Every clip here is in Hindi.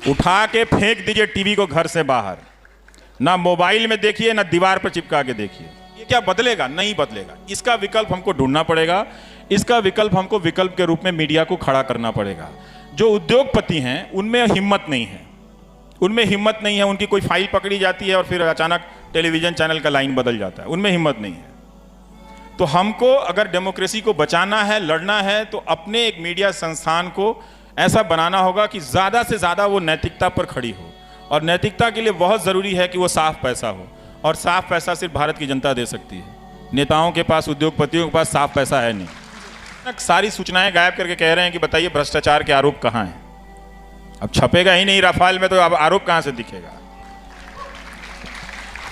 उठा के फेंक दीजिए टीवी को घर से बाहर, ना मोबाइल में देखिए ना दीवार पर चिपका के देखिए। ये क्या बदलेगा? नहीं बदलेगा। इसका विकल्प हमको ढूंढना पड़ेगा। इसका विकल्प हमको विकल्प के रूप में मीडिया को खड़ा करना पड़ेगा। जो उद्योगपति हैं उनमें हिम्मत नहीं है, उनमें हिम्मत नहीं है। उनकी कोई फाइल पकड़ी जाती है और फिर अचानक टेलीविजन चैनल का लाइन बदल जाता है, उनमें हिम्मत नहीं है। तो हमको अगर डेमोक्रेसी को बचाना है, लड़ना है, तो अपने एक मीडिया संस्थान को ऐसा बनाना होगा कि ज़्यादा से ज़्यादा वो नैतिकता पर खड़ी हो। और नैतिकता के लिए बहुत ज़रूरी है कि वो साफ पैसा हो, और साफ पैसा सिर्फ भारत की जनता दे सकती है। नेताओं के पास, उद्योगपतियों के पास साफ पैसा है नहीं। सारी सूचनाएं गायब करके कह रहे हैं कि बताइए भ्रष्टाचार के आरोप कहाँ हैं। अब छपेगा ही नहीं राफेल में, तो अब आरोप कहाँ से दिखेगा?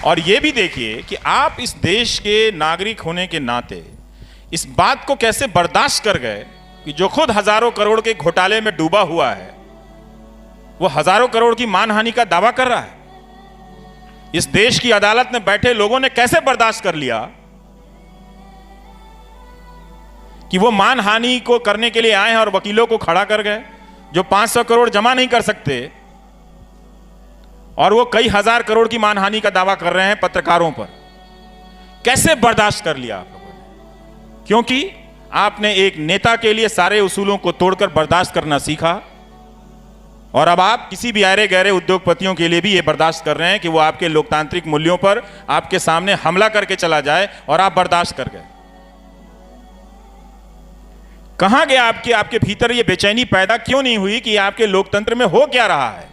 और ये भी देखिए कि आप इस देश के नागरिक होने के नाते इस बात को कैसे बर्दाश्त कर गए कि जो खुद हजारों करोड़ के घोटाले में डूबा हुआ है, वो हजारों करोड़ की मानहानि का दावा कर रहा है। इस देश की अदालत में बैठे लोगों ने कैसे बर्दाश्त कर लिया कि वो मानहानि को करने के लिए आए हैं और वकीलों को खड़ा कर गए जो 500 करोड़ जमा नहीं कर सकते, और वो कई हजार करोड़ की मानहानि का दावा कर रहे हैं पत्रकारों पर। कैसे बर्दाश्त कर लिया आप लोगों ने? क्योंकि आपने एक नेता के लिए सारे उसूलों को तोड़कर बर्दाश्त करना सीखा, और अब आप किसी भी आरे गहरे उद्योगपतियों के लिए भी ये बर्दाश्त कर रहे हैं कि वो आपके लोकतांत्रिक मूल्यों पर आपके सामने हमला करके चला जाए, और आप बर्दाश्त कर गए। कहां गया आपके भीतर ये बेचैनी पैदा क्यों नहीं हुई कि आपके लोकतंत्र में हो क्या रहा है?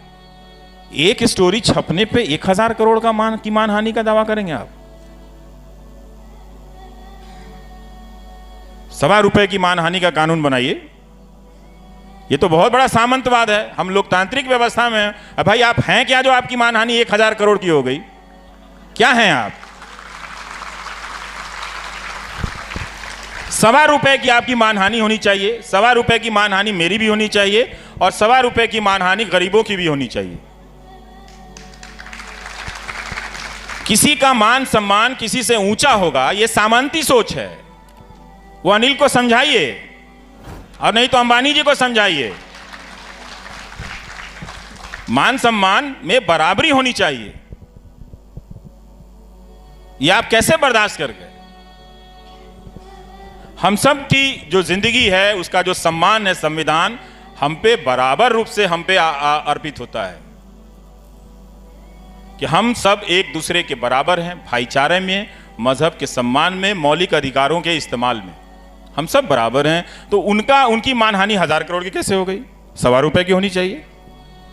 एक स्टोरी छपने पे 1000 करोड़ का मानहानि का दावा करेंगे आप। ₹1.25 की मानहानि का कानून बनाइए। ये तो बहुत बड़ा सामंतवाद है। हम लोकतांत्रिक व्यवस्था में हैं। भाई आप हैं क्या जो आपकी मानहानि 1000 करोड़ की हो गई? क्या हैं आप? ₹1.25 की आपकी मानहानि होनी चाहिए, ₹1.25 की मानहानि मेरी भी होनी चाहिए, और ₹1.25 की मानहानि गरीबों की भी होनी चाहिए। किसी का मान सम्मान किसी से ऊंचा होगा, यह सामंती सोच है। वो अनिल को समझाइए, और नहीं तो अंबानी जी को समझाइए। मान सम्मान में बराबरी होनी चाहिए। यह आप कैसे बर्दाश्त कर गए? हम सब की जो जिंदगी है, उसका जो सम्मान है, संविधान हम पे बराबर रूप से हम पे अर्पित होता है कि हम सब एक दूसरे के बराबर हैं। भाईचारे में, मजहब के सम्मान में, मौलिक अधिकारों के इस्तेमाल में हम सब बराबर हैं। तो उनकी मानहानि 1000 करोड़ की कैसे हो गई? ₹1.25 की होनी चाहिए,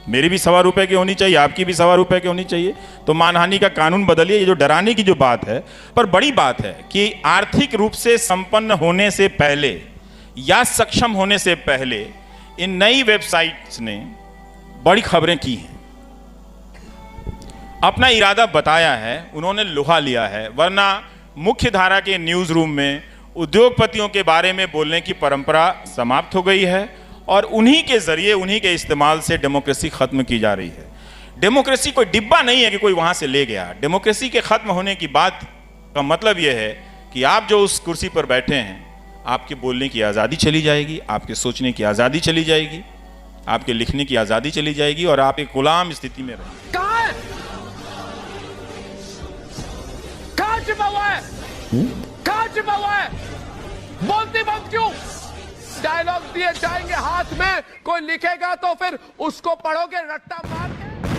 मेरी भी ₹1.25 की होनी चाहिए, आपकी भी ₹1.25 की होनी चाहिए। तो मानहानि का कानून बदलिए। ये जो डराने की जो बात है, पर बड़ी बात है कि आर्थिक रूप से संपन्न होने से पहले या सक्षम होने से पहले इन नई वेबसाइट्स ने बड़ी खबरें की हैं, अपना इरादा बताया है, उन्होंने लोहा लिया है। वरना मुख्य धारा के न्यूज़ रूम में उद्योगपतियों के बारे में बोलने की परंपरा समाप्त हो गई है, और उन्हीं के जरिए, उन्हीं के इस्तेमाल से डेमोक्रेसी खत्म की जा रही है। डेमोक्रेसी कोई डिब्बा नहीं है कि कोई वहां से ले गया। डेमोक्रेसी के खत्म होने की बात का मतलब यह है कि आप जो उस कुर्सी पर बैठे हैं, आपके बोलने की आज़ादी चली जाएगी, आपके सोचने की आज़ादी चली जाएगी, आपके लिखने की आज़ादी चली जाएगी, और आप एक गुलाम स्थिति में रहेंगे। कहां छिपा हुआ है? कहां छिपा हुआ है? बोलती बंद क्यों? डायलॉग दिए जाएंगे हाथ में, कोई लिखेगा तो फिर उसको पढ़ोगे रट्टा मार के।